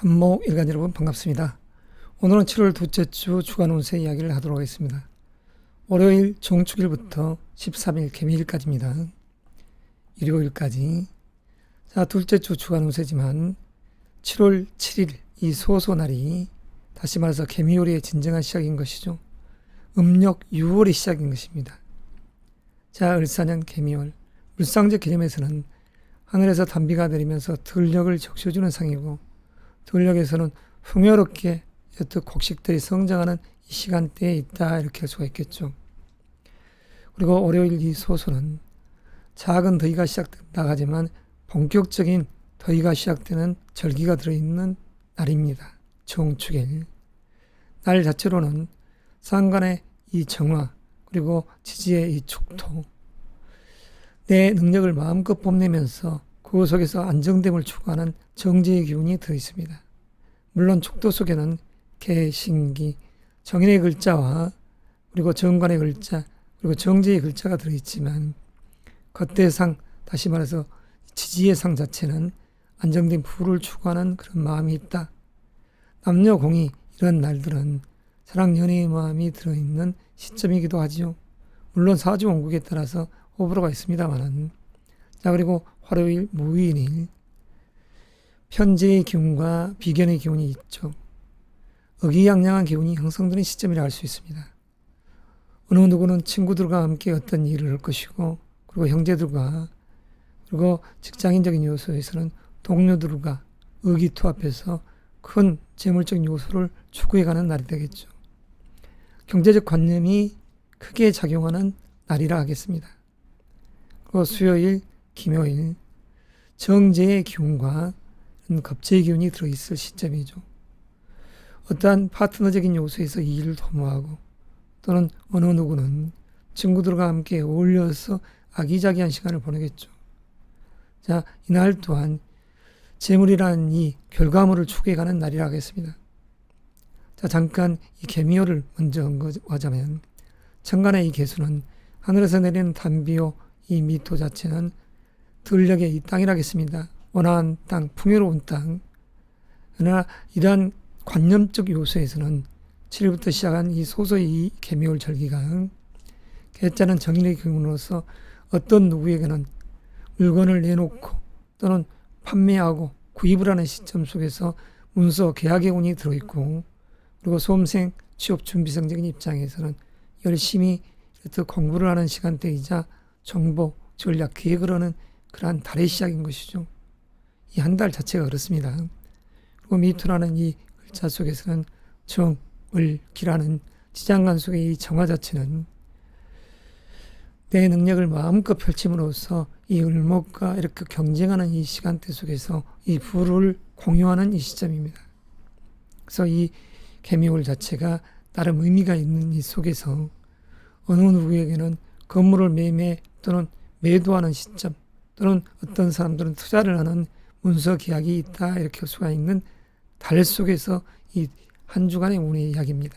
한목 일간 여러분 반갑습니다. 오늘은 7월 둘째 주 주간 운세 이야기를 하도록 하겠습니다. 월요일 종축일부터 13일 개미일까지입니다. 일요일까지. 자, 둘째 주 주간 운세지만 7월 7일 이 소소날이 다시 말해서 개미요리의 진정한 시작인 것이죠. 음력 6월이 시작인 것입니다. 자, 을사년 개미월. 물상적 개념에서는 하늘에서 단비가 내리면서 들녘을 적셔주는 상이고, 들녘에서는 풍요롭게 여튼 곡식들이 성장하는 이 시간대에 있다, 이렇게 할 수가 있겠죠. 그리고 월요일 이 소소는 작은 더위가 시작된다 하지만 본격적인 더위가 시작되는 절기가 들어있는 날입니다. 종축일. 날 자체로는 상간의 이 정화 그리고 지지의 이 축토, 내 능력을 마음껏 뽐내면서 그 속에서 안정됨을 추구하는 정제의 기운이 들어있습니다. 물론 축토 속에는 개, 신기, 정인의 글자와 그리고 정관의 글자 그리고 정제의 글자가 들어있지만 겉대상, 다시 말해서 지지의 상 자체는 안정된 부를 추구하는 그런 마음이 있다. 남녀 공이 이런 날들은 사랑 연애의 마음이 들어있는 시점이기도 하지요. 물론 사주 원국에 따라서 호불호가 있습니다만은. 자, 그리고 화요일 무인일 편재의 기운과 비견의 기운이 있죠. 의기양양한 기운이 형성되는 시점이라 할 수 있습니다. 어느 누구는 친구들과 함께 어떤 일을 할 것이고, 그리고 형제들과, 그리고 직장인적인 요소에서는 동료들과 의기투합해서 큰 재물적인 요소를 추구해가는 날이 되겠죠. 경제적 관념이 크게 작용하는 날이라 하겠습니다. 그리고 수요일, 김요일 정제의 기운과 겁제의 기운이 들어있을 시점이죠. 어떠한 파트너적인 요소에서 이 일을 도모하고, 또는 어느 누구는 친구들과 함께 어울려서 아기자기한 시간을 보내겠죠. 자, 이날 또한 재물이라는 이 결과물을 추구해가는 날이라 하겠습니다. 자, 잠깐 이 개미호를 먼저 언급하자면, 천간의 이 개수는 하늘에서 내리는 단비호 이 미토 자체는 들녘의 이 땅이라겠습니다. 원화한 땅, 풍요로운 땅. 그러나 이러한 관념적 요소에서는 7일부터 시작한 이 소소의 이 개미월 절기가 개자는 정인의 기운으로서 어떤 누구에게는 물건을 내놓고 또는 판매하고 구입을 하는 시점 속에서 문서 계약의 운이 들어있고, 그리고 수험생 취업 준비생적인 입장에서는 열심히 공부를 하는 시간대이자 정보, 전략, 계획을 하는 그러한 달의 시작인 것이죠. 이 한 달 자체가 그렇습니다. 그리고 미토라는 이 글자 속에서는 정, 을, 기라는 지장간 속의 이 정화 자체는 내 능력을 마음껏 펼침으로써 이 을목과 이렇게 경쟁하는 이 시간대 속에서 이 부를 공유하는 이 시점입니다. 그래서 이 개미월 자체가 나름 의미가 있는 이 속에서 어느 누구에게는 건물을 매매 또는 매도하는 시점, 또는 어떤 사람들은 투자를 하는 문서 계약이 있다, 이렇게 할 수가 있는 달 속에서 이 한 주간의 운의 이야기입니다.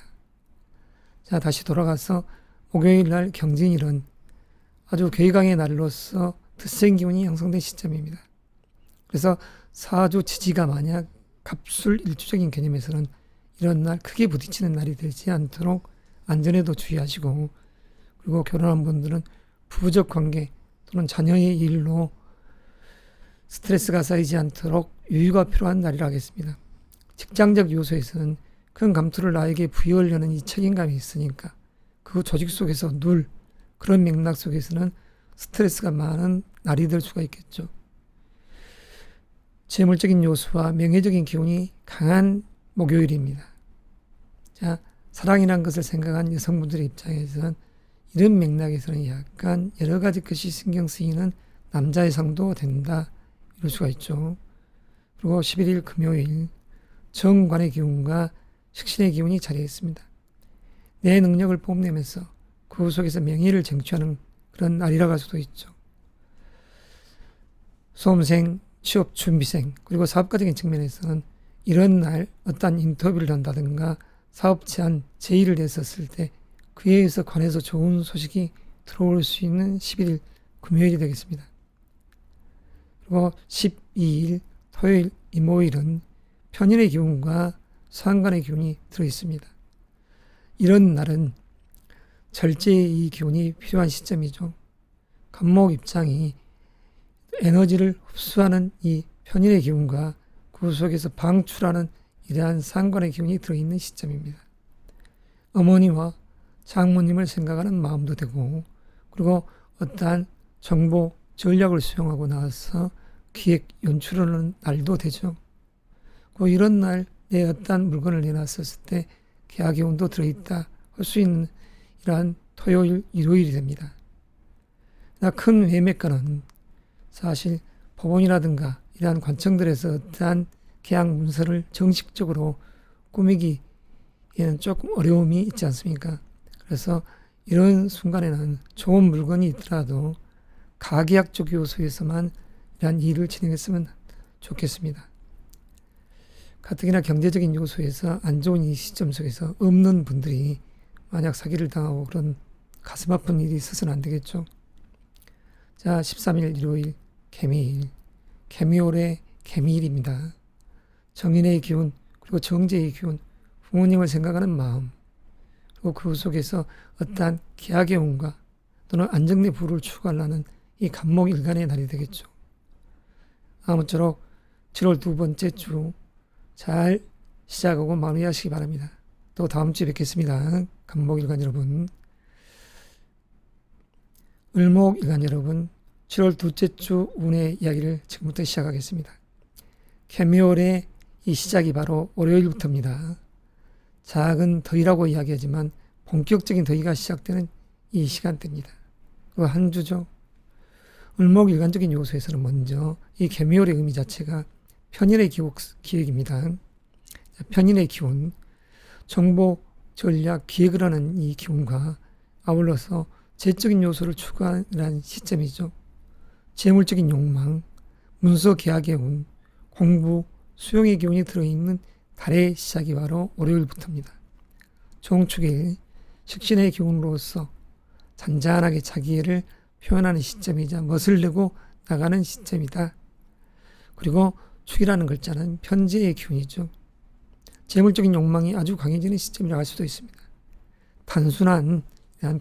자, 다시 돌아가서 목요일 날 경진일은 아주 괴강의 날로서 드센 기운이 형성된 시점입니다. 그래서 사주 지지가 만약 갑술 일주적인 개념에서는 이런 날 크게 부딪히는 날이 되지 않도록 안전에도 주의하시고, 그리고 결혼한 분들은 부부적 관계 또는 자녀의 일로 스트레스가 쌓이지 않도록 유의가 필요한 날이라 하겠습니다. 직장적 요소에서는 큰 감투를 나에게 부여하려는 이 책임감이 있으니까 그 조직 속에서 그런 맥락 속에서는 스트레스가 많은 날이 될 수가 있겠죠. 재물적인 요소와 명예적인 기운이 강한 목요일입니다. 자, 사랑이란 것을 생각한 여성분들의 입장에서는 이런 맥락에서는 약간 여러 가지 것이 신경 쓰이는 남자의 상도 된다, 이럴 수가 있죠. 그리고 11일 금요일 정관의 기운과 식신의 기운이 자리해 있습니다. 내 능력을 뽐내면서 그 속에서 명예를 쟁취하는 그런 날이라고 할 수도 있죠. 수험생, 취업 준비생, 그리고 사업가적인 측면에서는 이런 날 어떤 인터뷰를 한다든가 사업 제안, 제의를 했었을 때 그에 의해서 관해서 좋은 소식이 들어올 수 있는 11일 금요일이 되겠습니다. 그리고 12일 토요일, 이모일은 편인의 기운과 상관의 기운이 들어있습니다. 이런 날은 절제의 이 기운이 필요한 시점이죠. 간목 입장이 에너지를 흡수하는 이 편인의 기운과 그 속에서 방출하는 이러한 상관의 기운이 들어있는 시점입니다. 어머니와 장모님을 생각하는 마음도 되고, 그리고 어떠한 정보 전략을 수용하고 나서 기획 연출하는 날도 되죠. 이런 날 내 어떠한 물건을 내놨었을 때 계약의 운도 들어있다 할 수 있는 이러한 토요일, 일요일이 됩니다. 큰 매매가는 사실 법원이라든가 이러한 관청들에서 어떠한 계약 문서를 정식적으로 꾸미기에는 조금 어려움이 있지 않습니까? 그래서 이런 순간에는 좋은 물건이 있더라도 가계약적 요소에서만 이러한 일을 진행했으면 좋겠습니다. 가뜩이나 경제적인 요소에서 안 좋은 이 시점 속에서 없는 분들이 만약 사기를 당하고 그런 가슴 아픈 일이 있어서는 안 되겠죠. 자, 13일 일요일 개미일, 개미월의 개미일입니다. 정인의 기운, 그리고 정제의 기운, 부모님을 생각하는 마음, 그리고 그 속에서 어떠한 계약의 운과 또는 안정된 부를 추구하려는 이 간목일간의 날이 되겠죠. 아무쪼록 7월 두 번째 주 잘 시작하고 마무리하시기 바랍니다. 또 다음 주에 뵙겠습니다. 간목일간 여러분, 을목일간 여러분, 7월 둘째 주 운의 이야기를 지금부터 시작하겠습니다. 개묘월의 이 시작이 바로 월요일부터입니다. 작은 더위라고 이야기하지만 본격적인 더위가 시작되는 이 시간대입니다. 그 한 주죠. 을목일간적인 요소에서는 먼저 이 개묘월의 의미 자체가 편인의 기획입니다. 편인의 기운, 정보, 전략, 기획을 하는 이 기운과 아울러서 재적인 요소를 추구하는 시점이죠. 재물적인 욕망, 문서 계약의 운, 공부, 수용의 기운이 들어있는 달의 시작이 바로 월요일부터입니다. 종축일, 식신의 기운으로서 잔잔하게 자기애를 표현하는 시점이자 멋을 내고 나가는 시점이다. 그리고 축이라는 글자는 편재의 기운이죠. 재물적인 욕망이 아주 강해지는 시점이라고 할 수도 있습니다. 단순한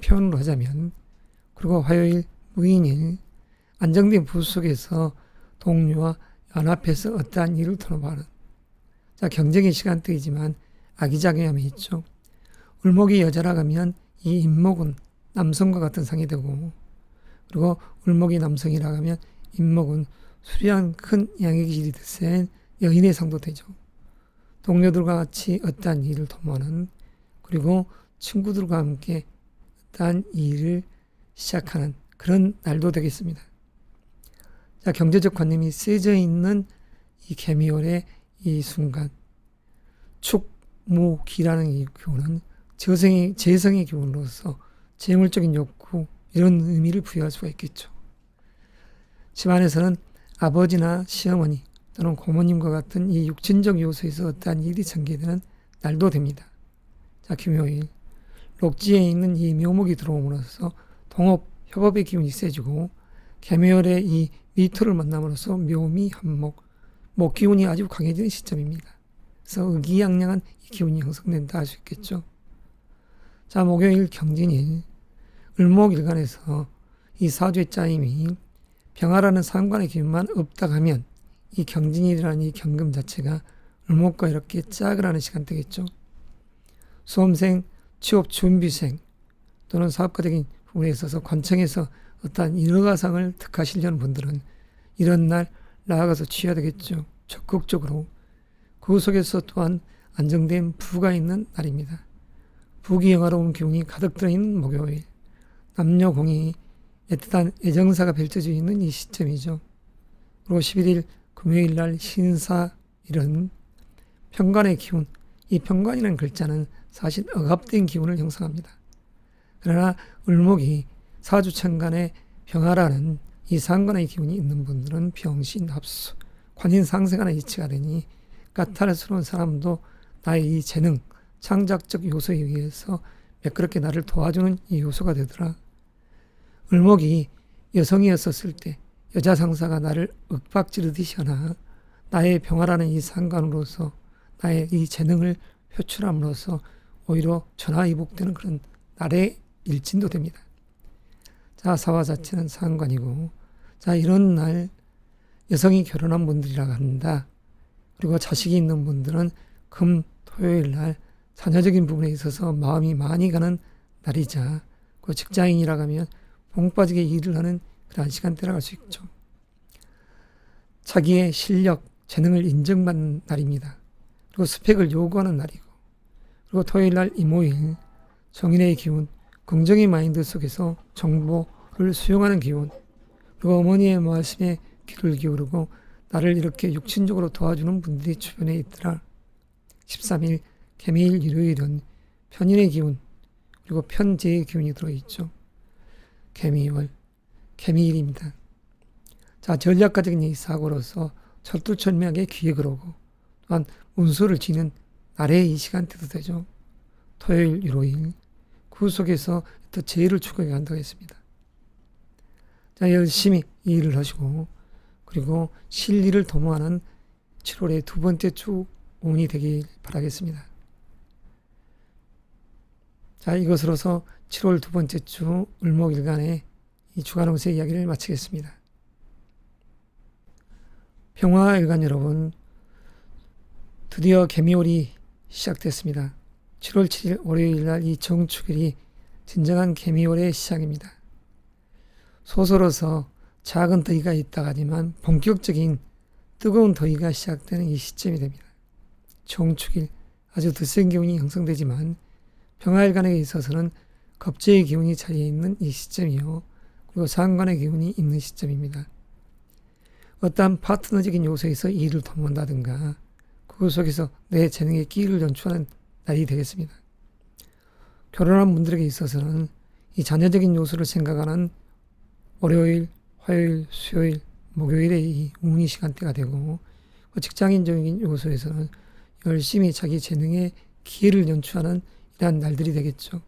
표현으로 하자면, 그리고 화요일, 무인일, 안정된 부 속에서 동료와 연합해서 어떠한 일을 돌아보는, 자, 경쟁의 시간대이지만 아기자기함이 있죠. 을목이 여자라 하면 이 임목은 남성과 같은 상이 되고, 그리고 을목이 남성이라 하면 임목은 수려한 큰 양의 길이 드센 여인의 상도 되죠. 동료들과 같이 어떠한 일을 도모하는, 그리고 친구들과 함께 어떠한 일을 시작하는 그런 날도 되겠습니다. 자, 경제적 관념이 세져 있는 이 개미월의 이 순간, 축, 무, 기라는 이 기운은 재성의 기운으로서 재물적인 욕구, 이런 의미를 부여할 수가 있겠죠. 집안에서는 아버지나 시어머니 또는 고모님과 같은 이 육친적 요소에서 어떠한 일이 전개되는 날도 됩니다. 자, 금요일, 록지에 있는 이 묘목이 들어옴으로써 동업, 협업의 기운이 세지고, 개묘월의 이 미토를 만남으로써 묘미, 한목, 목기운이 아주 강해지는 시점입니다. 그래서 의기양양한 이 기운이 형성된다 할 수 있겠죠. 자, 목요일 경진일, 을목일간에서 이 사주의 짜임이 병화라는 상관의 기운만 없다 하면 이 경진일이라는 이 경금 자체가 을목과 이렇게 짝을 하는 시간대겠죠. 수험생, 취업 준비생 또는 사업가적인 부분에 있어서 관청에서 어떠한 인허가상을 득하시려는 분들은 이런 날 나아가서 취해야 되겠죠. 적극적으로. 그 속에서 또한 안정된 부가 있는 날입니다. 부기 영화로운 기운이 가득 들어있는 목요일, 남녀공이 애틋한 애정사가 펼쳐져 있는 이 시점이죠. 그리고 11일 금요일 날 신사일은 편관의 기운, 이 편관이라는 글자는 사실 억압된 기운을 형성합니다. 그러나 을목이 사주천간에 병화라는 이 상관의 기운이 있는 분들은 병신, 합수, 관인상생하는 이치가 되니 까탈스러운 사람도 나의 이 재능, 창작적 요소에 의해서 매끄럽게 나를 도와주는 이 요소가 되더라. 을목이 여성이었었을 때 여자 상사가 나를 윽박지르듯이 하나 나의 병화라는 이 상관으로서 나의 이 재능을 표출함으로써 오히려 전화위복되는 그런 날의 일진도 됩니다. 자, 사화 자체는 상관이고, 자, 이런 날 여성이 결혼한 분들이라고 한다. 그리고 자식이 있는 분들은 금, 토요일 날 자녀적인 부분에 있어서 마음이 많이 가는 날이자, 그 직장인이라고 하면 뽕 빠지게 일을 하는 그러한 시간대라고 할 수 있죠. 자기의 실력, 재능을 인정받는 날입니다. 그리고 스펙을 요구하는 날이고, 그리고 토요일 날 이모일, 정인의 기운, 긍정의 마인드 속에서 정보를 수용하는 기운, 그리고 어머니의 말씀에 귀를 기울이고 나를 이렇게 육신적으로 도와주는 분들이 주변에 있더라. 13일 개미일 일요일은 편인의 기운, 그리고 편재의 기운이 들어있죠. 개미월, 개미일입니다. 자, 전략가적인 이 사고로서 철두철미하게 기획을 하고 또한 운수를 지는 날의 이 시간대도 되죠. 토요일, 일요일 그 속에서 또 재해를 추구해 간다고 했습니다. 자, 열심히 이 일을 하시고 그리고 실리를 도모하는 7월의 두 번째 주 운이 되길 바라겠습니다. 자, 이것으로서 7월 두 번째 주 을목일간의 이 주간 운세 이야기를 마치겠습니다. 평화일간 여러분, 드디어 개미월이 시작됐습니다. 7월 7일 월요일 날 이 정축일이 진정한 개미월의 시작입니다. 소설어서 작은 더위가 있다가 하지만 본격적인 뜨거운 더위가 시작되는 이 시점이 됩니다. 정축일 아주 드센 기운이 형성되지만 평화일간에 있어서는 겁재의 기운이 자리에 있는 이 시점이요. 그리고 상관의 기운이 있는 시점입니다. 어떠한 파트너적인 요소에서 일을 도모한다든가 그 속에서 내 재능의 끼를 연출하는 날이 되겠습니다. 결혼한 분들에게 있어서는 이 자녀적인 요소를 생각하는 월요일, 화요일, 수요일, 목요일의 이 운이 시간대가 되고 직장인적인 요소에서는 열심히 자기 재능의 기회를 연출하는 이러한 날들이 되겠죠.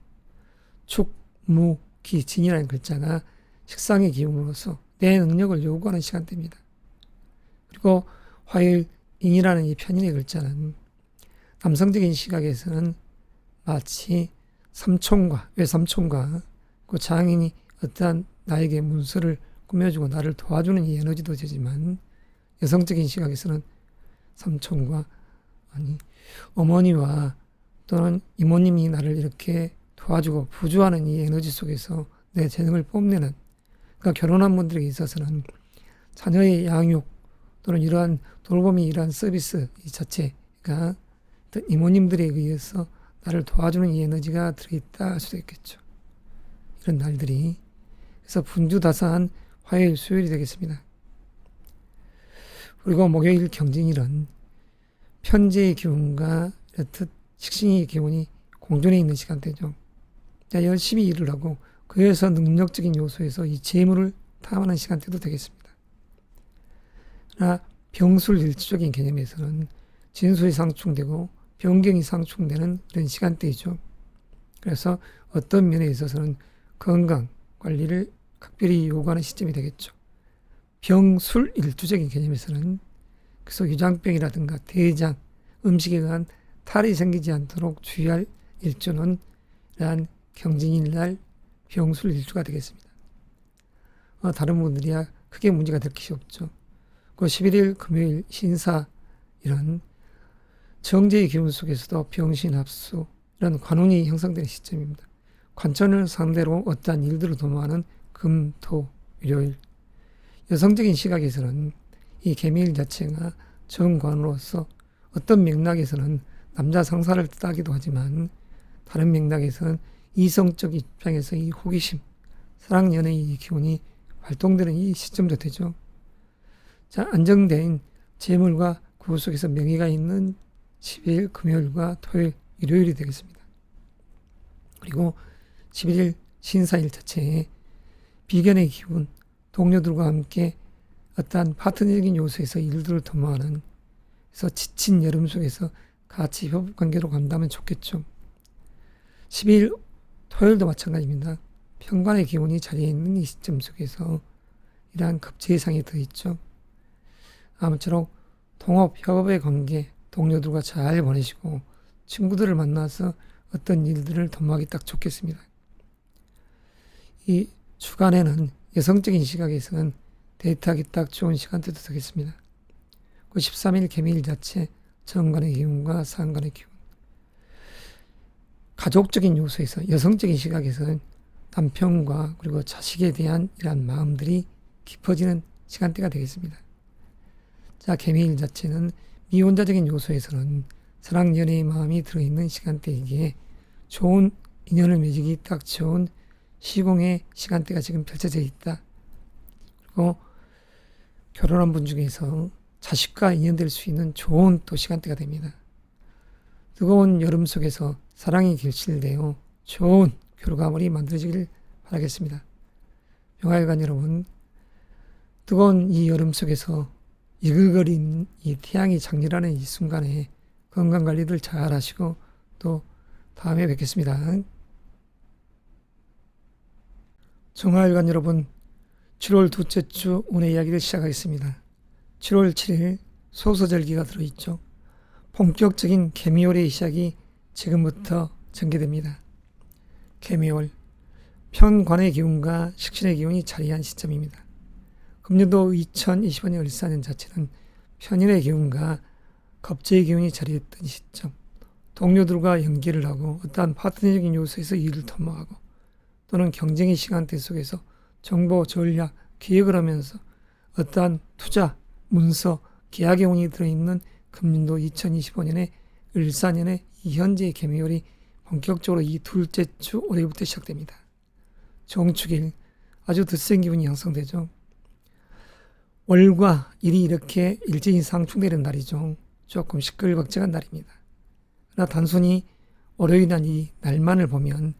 축, 무, 기, 진이라는 글자가 식상의 기운으로서 내 능력을 요구하는 시간대입니다. 그리고 화요일, 인이라는 이 편인의 글자는 남성적인 시각에서는 마치 삼촌과 외삼촌과 그 장인이 어떠한 나에게 문서를 꾸며주고 나를 도와주는 이 에너지도 되지만 여성적인 시각에서는 삼촌과 어머니와 또는 이모님이 나를 이렇게 도와주고 부주하는 이 에너지 속에서 내 재능을 뽐내는, 그러니까 결혼한 분들에게 있어서는 자녀의 양육 또는 이러한 돌봄이 이러한 서비스 이 자체가 이모님들에 의해서 나를 도와주는 이 에너지가 들어있다 할 수도 있겠죠. 이런 날들이 그래서 분주다사한 화요일, 수요일이 되겠습니다. 그리고 목요일 경진일은 편재의 기운과 이렇듯 식신의 기운이 공존해 있는 시간대죠. 자, 열심히 일을 하고 그에서 능력적인 요소에서 이 재물을 탐하는 시간대도 되겠습니다. 그러나 병술일치적인 개념에서는 진술이 상충되고 변경이 상충되는 그런 시간대이죠. 그래서 어떤 면에 있어서는 건강 관리를 각별히 요구하는 시점이 되겠죠. 병술일주적인 개념에서는 그래서 유장병이라든가 대장, 음식에 의한 탈이 생기지 않도록 주의할 일주는 이러한 경진일날 병술일주가 되겠습니다. 다른 분들이야 크게 문제가 될 것이 없죠. 그 11일 금요일 신사 이런 정제의 기운 속에서도 병신합수 이런 관운이 형성되는 시점입니다. 관천을 상대로 어떠한 일들을 도모하는 금, 토, 일요일. 여성적인 시각에서는 이 개미일 자체가 정관으로서 어떤 맥락에서는 남자 상사를 뜻하기도 하지만 다른 맥락에서는 이성적 입장에서 이 호기심, 사랑, 연애의 기운이 활동되는 이 시점도 되죠. 자, 안정된 재물과 그 속에서 명예가 있는 12일 금요일과 토요일, 일요일이 되겠습니다. 그리고 11일 신사일 자체에 비견의 기운, 동료들과 함께 어떠한 파트너적인 요소에서 일들을 도모하는, 그래서 지친 여름 속에서 같이 협업관계로 간다면 좋겠죠. 12일 토요일도 마찬가지입니다. 편관의 기운이 자리에 있는 이 시점 속에서 이러한 급제상이 들어있죠. 아무쪼록 동업, 협업의 관계 동료들과 잘 보내시고 친구들을 만나서 어떤 일들을 도모하기 딱 좋겠습니다. 이 주간에는 여성적인 시각에서는 데이트하기 딱 좋은 시간대도 되겠습니다. 그 13일 개미일 자체 정간의 기운과 상간의 기운, 가족적인 요소에서 여성적인 시각에서는 남편과 그리고 자식에 대한 이러한 마음들이 깊어지는 시간대가 되겠습니다. 자, 개미일 자체는 미혼자적인 요소에서는 사랑 연애의 마음이 들어있는 시간대이기에 좋은 인연을 맺기 딱 좋은 시공의 시간대가 지금 펼쳐져 있다. 그리고 결혼한 분 중에서 자식과 인연될 수 있는 좋은 또 시간대가 됩니다. 뜨거운 여름 속에서 사랑이 결실되어 좋은 결과물이 만들어지길 바라겠습니다. 병화일간 여러분, 뜨거운 이 여름 속에서 이글거린 이 태양이 장렬하는 이 순간에 건강관리들 잘 하시고 또 다음에 뵙겠습니다. 정화일간 여러분, 7월 둘째 주 오늘 이야기를 시작하겠습니다. 7월 7일 소서절기가 들어있죠. 본격적인 개미월의 시작이 지금부터 전개됩니다. 개미월, 편관의 기운과 식신의 기운이 자리한 시점입니다. 금년도 2025년 을사년 자체는 편인의 기운과 겁재의 기운이 자리했던 시점, 동료들과 연기를 하고 어떠한 파트너적인 요소에서 일을 도모하고 또는 경쟁의 시간대 속에서 정보, 전략, 기획을 하면서 어떠한 투자, 문서, 계약의 운이 들어있는 금년도 2025년에 을사년의 이 현재의 개미월이 본격적으로 이 둘째 주 올해부터 시작됩니다. 정축일, 아주 드센 기운이 형성되죠. 월과 일이 이렇게 일제히 상충되는 날이죠. 조금 시끌벅적한 날입니다. 그러나 단순히 월요일이나 이 날만을 보면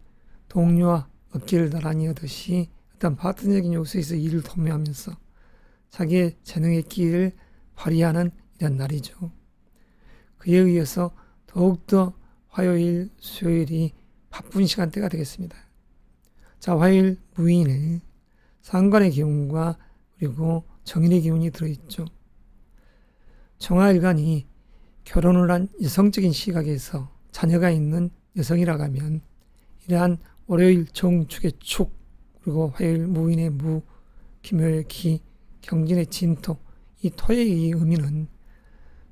동료와 어깨를 나란히 하듯이 어떤 파트너적인 요소에서 일을 도모하면서 자기의 재능의 끼를 발휘하는 이런 날이죠. 그에 의해서 더욱더 화요일, 수요일이 바쁜 시간대가 되겠습니다. 자, 화요일 무인일, 상관의 기운과 그리고 정인의 기운이 들어있죠. 정화일간이 결혼을 한 여성적인 시각에서 자녀가 있는 여성이라고 하면 이러한 월요일 정축의 축, 그리고 화요일 무인의 무, 김요일 기, 경진의 진토, 이 토의 이 의미는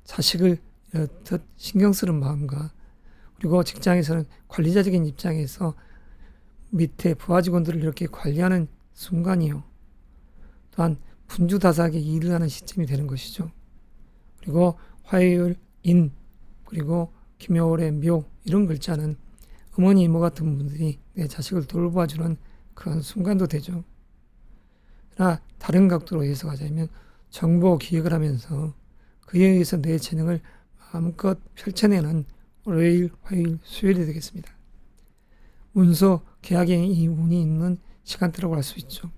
자식을 이렇듯 신경 쓰는 마음과 그리고 직장에서는 관리자적인 입장에서 밑에 부하 직원들을 이렇게 관리하는 순간이요. 또한 분주다사하게 일을 하는 시점이 되는 것이죠. 그리고 화요일 인, 그리고 김여월의 묘, 이런 글자는 어머니, 이모 같은 분들이 내 자식을 돌봐주는 그런 순간도 되죠. 그러나 다른 각도로 해석하자면 정보 기획을 하면서 그에 의해서 내 재능을 마음껏 펼쳐내는 월요일, 화요일, 수요일이 되겠습니다. 문서, 계약의 이 운이 있는 시간대라고 할 수 있죠.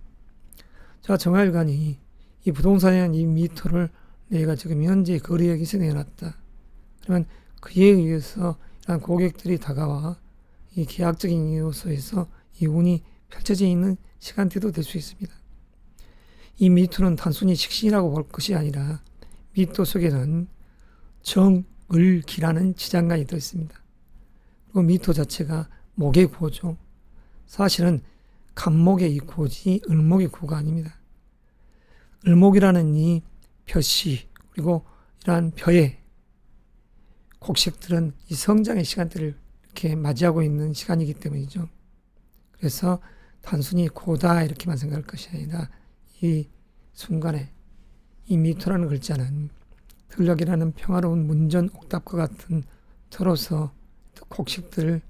자, 정화일간이 이 부동산에 대한 이 미터를 내가 지금 현재 거래액에서 내놨다. 그러면 그에 의해서 이런 고객들이 다가와 이 계약적인 요소에서 이 운이 펼쳐져 있는 시간대도 될 수 있습니다. 이 미토는 단순히 식신이라고 볼 것이 아니라 미토 속에는 정, 을, 기라는 지장간이 들어있습니다. 그리고 미토 자체가 목의 구호죠. 사실은 간목의 이 구호지 을목의 구호가 아닙니다. 을목이라는 이 벼씨 그리고 이러한 벼의 곡식들은 이 성장의 시간대를 이렇게 맞이하고 있는 시간이기 때문이죠. 그래서 단순히 고다 이렇게만 생각할 것이 아니라 이 순간에 이 미토라는 글자는 들녘이라는 평화로운 문전 옥답과 같은 터로서 곡식들을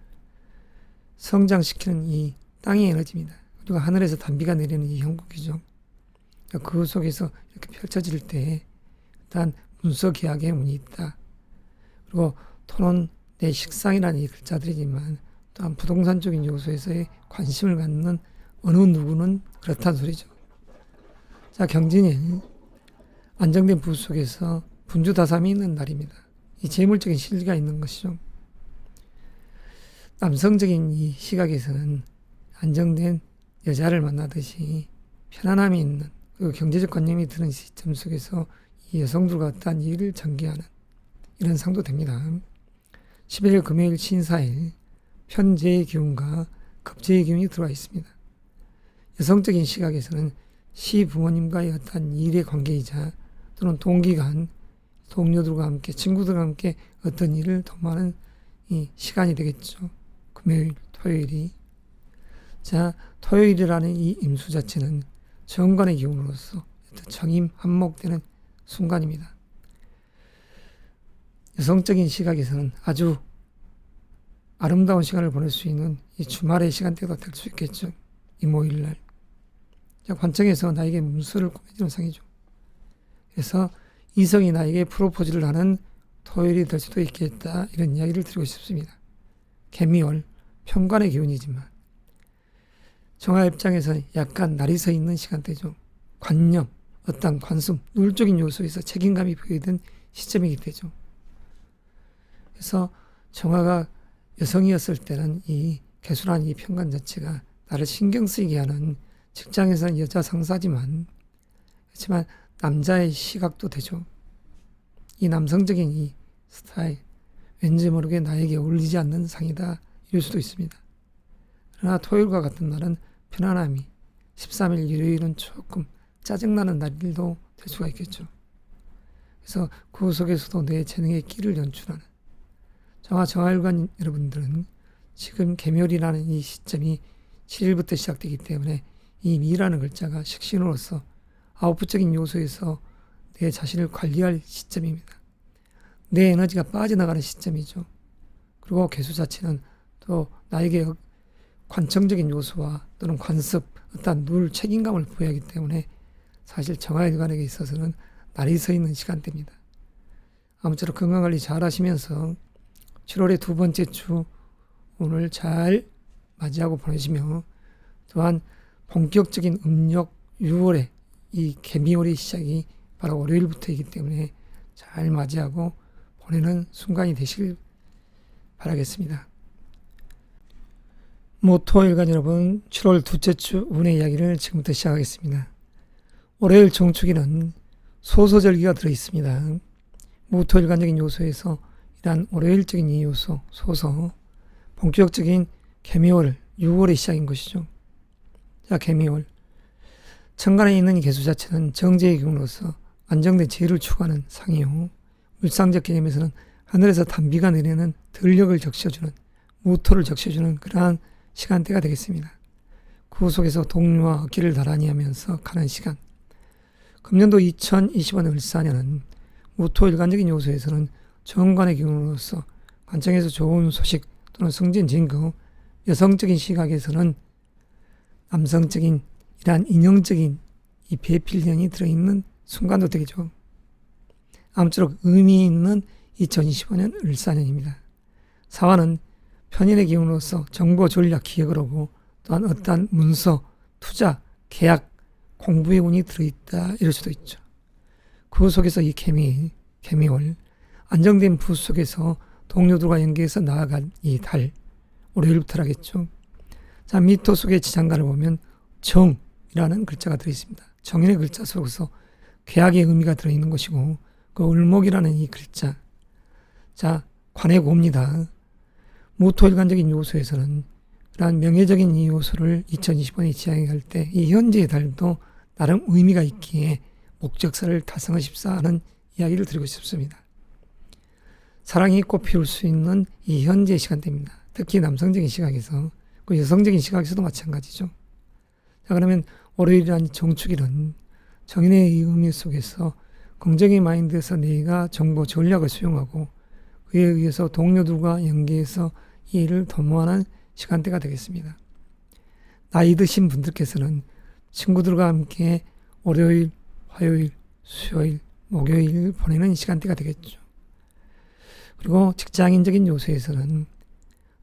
성장시키는 이 땅의 에너지입니다. 그리고 하늘에서 단비가 내리는 이 형국이죠. 그 속에서 이렇게 펼쳐질 때 일단 문서 계약의 운이 있다. 그리고 토는 내 식상이라는 이 글자들이지만 또한 부동산적인 요소에서의 관심을 갖는 어느 누구는 그렇다는 소리죠. 자, 경진일, 안정된 부부 속에서 분주다삼이 있는 날입니다. 이 재물적인 실리가 있는 것이죠. 남성적인 이 시각에서는 안정된 여자를 만나듯이 편안함이 있는 그리고 경제적 관념이 드는 시점 속에서 이 여성들과 어떠한 일을 전개하는 이런 상도 됩니다. 11일 금요일 신사일 편재의 기운과 급재의 기운이 들어와 있습니다. 여성적인 시각에서는 시부모님과의 어떤 일의 관계이자 또는 동기간, 동료들과 함께, 친구들과 함께 어떤 일을 도모하는 이 시간이 되겠죠. 금요일, 토요일이. 자, 토요일이라는 이 임수 자체는 정관의 기운으로서 정임 한목되는 순간입니다. 여성적인 시각에서는 아주 아름다운 시간을 보낼 수 있는 이 주말의 시간대가 될 수 있겠죠. 이 모일날. 관청에서 나에게 문수를 꾸며주는 상이죠. 그래서 이성이 나에게 프로포즈를 하는 토요일이 될 수도 있겠다, 이런 이야기를 드리고 싶습니다. 개미월, 편관의 기운이지만 정화 입장에서 약간 날이 서 있는 시간대죠. 관념, 어떤 관습, 논리적인 요소에서 책임감이 부여된 시점이기 때죠. 그래서 정화가 여성이었을 때는 이 개수라는 이 편관 자체가 나를 신경 쓰이게 하는, 직장에서는 여자 상사지만 그렇지만 남자의 시각도 되죠. 이 남성적인 이 스타일, 왠지 모르게 나에게 어울리지 않는 상이다, 이럴 수도 있습니다. 그러나 토요일과 같은 날은 편안함이, 13일 일요일은 조금 짜증나는 날들도 될 수가 있겠죠. 그래서 그 속에서도 내 재능의 끼를 연출하는 정화일관 여러분들은 지금 개묘일이라는 이 시점이 7일부터 시작되기 때문에 이 미라는 글자가 식신으로서 아웃풋적인 요소에서 내 자신을 관리할 시점입니다. 내 에너지가 빠져나가는 시점이죠. 그리고 개수 자체는 또 나에게 관청적인 요소와 또는 관습, 어떤 룰, 책임감을 부여하기 때문에 사실 정화일관에게 있어서는 날이 서 있는 시간대입니다. 아무쪼록 건강관리 잘 하시면서 7월의 두 번째 주 오늘 잘 맞이하고 보내시며, 또한 본격적인 음력 6월의 이 개미월의 시작이 바로 월요일부터이기 때문에 잘 맞이하고 보내는 순간이 되시길 바라겠습니다. 모토일간 여러분, 7월 둘째 주 운의 이야기를 지금부터 시작하겠습니다. 월요일 정축일은 소소절기가 들어있습니다. 모토일간적인 요소에서 이러한 월요일적인 이 요소, 소소, 본격적인 개미월 6월의 시작인 것이죠. 자, 개미월. 천간에 있는 개수 자체는 정제의 기운으로서 안정된 재를 추구하는 상이요. 물상적 개념에서는 하늘에서 단비가 내리는 들녘을 적셔주는, 모토를 적셔주는 그러한 시간대가 되겠습니다. 그 속에서 동료와 어깨를 나란히 하면서 가는 시간. 금년도 2025년 을사년은 모토일간적인 요소에서는 정관의 기운으로서 관청에서 좋은 소식 또는 승진 진급, 여성적인 시각에서는 남성적인 이러한 인형적인 이 배필년이 들어있는 순간도 되겠죠. 아무쪼록 의미 있는 2025년 을사년입니다. 사화는 편인의 기운으로서 정보, 전략, 기획을 하고, 또한 어떠한 문서, 투자, 계약, 공부의 운이 들어있다, 이럴 수도 있죠. 그 속에서 이 개미월, 안정된 부 속에서 동료들과 연계해서 나아간 이 달, 월요일부터라겠죠. 자, 미토 속의 지장간을 보면 정이라는 글자가 들어있습니다. 정인의 글자 속에서 계약의 의미가 들어있는 것이고, 그 을목이라는 이 글자. 자, 관의 고입니다. 모토일간적인 요소에서는 그러한 명예적인 이 요소를 2020년에 지향해 갈 때 이 현재의 달도 나름 의미가 있기에 목적사를 달성하십사 하는 이야기를 드리고 싶습니다. 사랑이 꽃피울 수 있는 이 현재의 시간대입니다. 특히 남성적인 시각에서, 그 여성적인 시각에서도 마찬가지죠. 자, 그러면 월요일이라는 정축일은 정인의 의미 속에서 긍정의 마인드에서 내가 정보, 전략을 수용하고 그에 의해서 동료들과 연계해서 이 일을 도모하는 시간대가 되겠습니다. 나이 드신 분들께서는 친구들과 함께 월요일, 화요일, 수요일, 목요일 보내는 시간대가 되겠죠. 그리고 직장인적인 요소에서는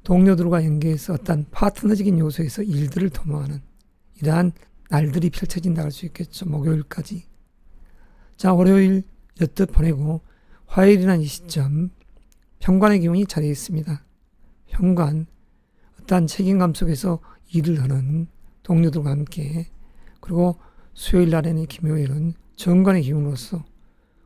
동료들과 연계해서 어떤 파트너적인 요소에서 일들을 도모하는 이러한 날들이 펼쳐진다 할 수 있겠죠. 목요일까지. 자, 월요일 엿듯 보내고 화요일이라는 이 시점 현관의 기운이 자리에 있습니다. 현관, 어떠한 책임감 속에서 일을 하는 동료들과 함께, 그리고 수요일 날에는 김요일은 정관의 기운으로서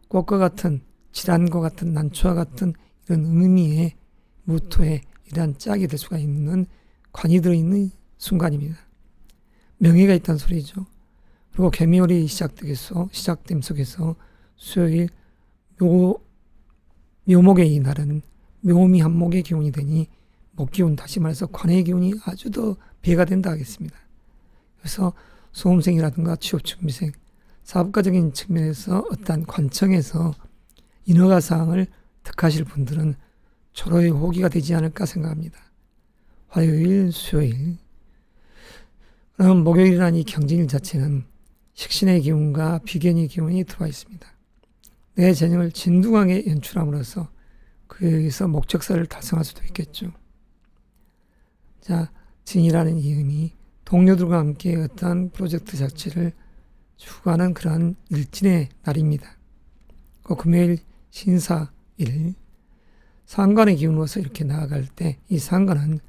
꽃과 같은 질환과 같은 난초와 같은 이런 의미의 무토에 이러한 짝이 될 수가 있는 관이 들어있는 순간입니다. 명예가 있다는 소리죠. 그리고 개미월이 시작됨 속에서 수요일 묘목의 이 날은 묘미 한목의 기운이 되니 목기운, 다시 말해서 관의 기운이 아주 더 배가 된다 하겠습니다. 그래서 수험생이라든가 취업준비생, 사업가적인 측면에서 어떠한 관청에서 인허가사항을 득하실 분들은 초로의 호기가 되지 않을까 생각합니다. 화요일, 수요일. 그럼 목요일이라는 이 경진일 자체는 식신의 기운과 비견의 기운이 들어와 있습니다. 내 재능을 진중하게 연출함으로써 그에서 목적사를 달성할 수도 있겠죠. 자, 진이라는 이 의미, 동료들과 함께 어떠한 프로젝트 자체를 추구하는 그러한 일진의 날입니다. 금요일 신사일, 상관의 기운으로서 이렇게 나아갈 때 이 상관은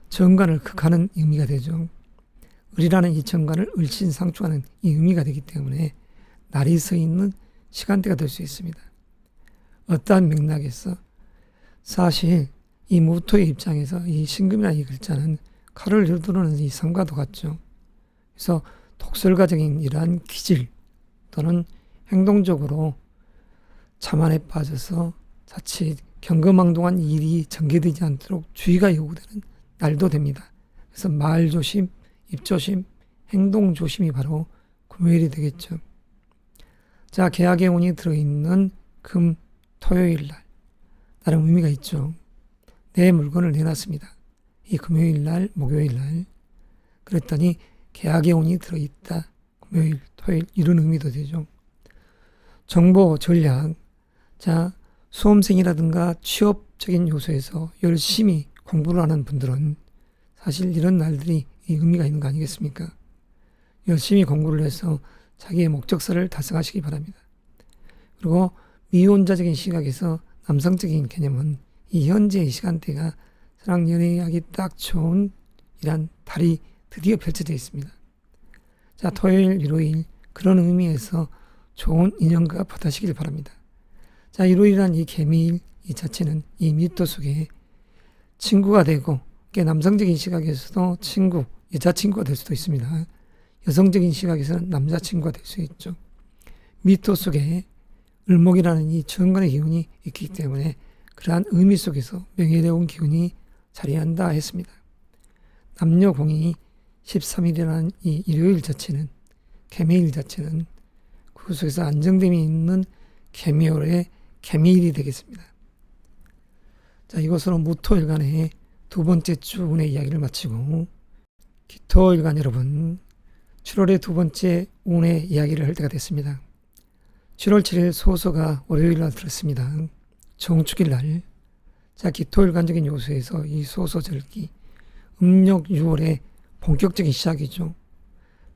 정관을 극하는 의미가 되죠. 을이라는 이 정관을 을신상충하는 이 의미가 되기 때문에 날이 서 있는 시간대가 될 수 있습니다. 어떠한 맥락에서 사실 이 무토의 입장에서 이 신금이라는 이 글자는 칼을 휘두르는 이 상과도 같죠. 그래서 독설가적인 이러한 기질 또는 행동적으로 자만에 빠져서 자칫 경거망동한 일이 전개되지 않도록 주의가 요구되는 날도 됩니다. 그래서 말 조심, 입 조심, 행동 조심이 바로 금요일이 되겠죠. 자, 계약의 운이 들어있는 금, 토요일 날, 나름 의미가 있죠. 내 물건을 내놨습니다. 이 금요일 날, 목요일 날. 그랬더니 계약의 운이 들어있다. 금요일, 토요일 이런 의미도 되죠. 정보, 전략. 자, 수험생이라든가 취업적인 요소에서 열심히 공부를 하는 분들은 사실 이런 날들이 이 의미가 있는 거 아니겠습니까? 열심히 공부를 해서 자기의 목적서를 달성하시기 바랍니다. 그리고 미혼자적인 시각에서 남성적인 개념은 이 현재의 시간대가 사랑 연애하기 딱 좋은 이란 달이 드디어 펼쳐져 있습니다. 자, 토요일, 일요일 그런 의미에서 좋은 인연과 보다시길 바랍니다. 자, 일요일이란 이 개미일 이 자체는 이 미토 속에 친구가 되고 남성적인 시각에서도 친구, 여자친구가 될 수도 있습니다. 여성적인 시각에서는 남자친구가 될 수 있죠. 미토 속에 을목이라는 이 정관의 기운이 있기 때문에 그러한 의미 속에서 명예로운 기운이 자리한다 했습니다. 남녀 공이 13일이라는 이 일요일 자체는 개미일 자체는 그 속에서 안정됨이 있는 개미월의 개미일이 되겠습니다. 자, 이것으로 무토일간의 두 번째 주 운의 이야기를 마치고 기토일간 여러분 7월의 두 번째 운의 이야기를 할 때가 됐습니다. 7월 7일 소서가 월요일 날 들었습니다. 정축일 날. 자, 기토일간적인 요소에서 이 소서절기 음력 6월의 본격적인 시작이죠.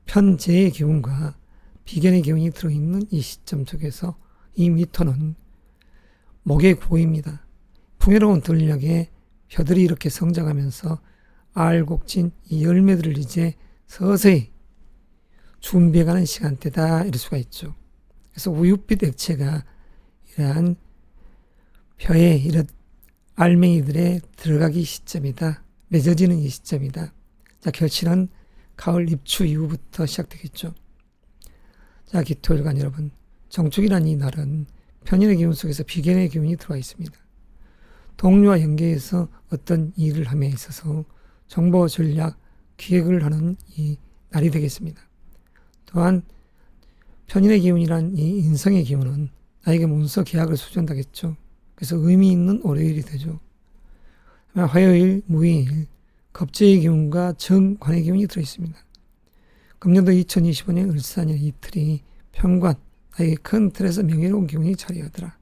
편재의 기운과 비견의 기운이 들어있는 이 시점 속에서 이 미토는 목의 구호입니다. 풍요로운 들녘에 벼들이 이렇게 성장하면서 알곡진 이 열매들을 이제 서서히 준비해가는 시간대다 이럴 수가 있죠. 그래서 우윳빛 액체가 이러한 벼에 이런 알맹이들에 들어가기 시점이다. 맺어지는 이 시점이다. 자, 결실은 가을 입추 이후부터 시작되겠죠. 자, 기토일간 여러분, 정축이라는 이 날은 편인의 기운 속에서 비견의 기운이 들어와 있습니다. 동료와 연계해서 어떤 일을 함에 있어서 정보 전략 기획을 하는 이 날이 되겠습니다. 또한 편인의 기운이란 이 인성의 기운은 나에게 문서 계약을 수준하겠죠. 그래서 의미 있는 월요일이 되죠. 화요일, 무의일, 겁재의 기운과 정관의 기운이 들어있습니다. 금년도 2025년 을사년 이틀이 편관, 나에게 큰 틀에서 명예로운 기운이 자리하더라.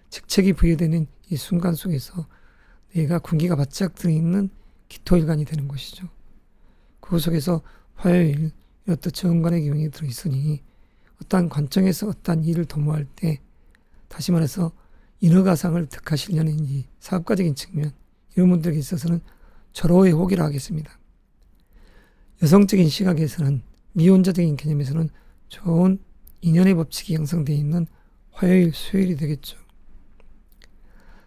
직책이 부여되는 이 순간 속에서 내가 군기가 바짝 들어있는 기토일간이 되는 것이죠. 그 속에서 화요일 어떤 정관의 기운이 들어있으니 어떠한 관청에서 어떠한 일을 도모할 때 다시 말해서 인허가상을 득하시려는 이 사업가적인 측면 이런 분들에게 있어서는 절호의 호기라 하겠습니다. 여성적인 시각에서는 미혼자적인 개념에서는 좋은 인연의 법칙이 형성되어 있는 화요일, 수요일이 되겠죠.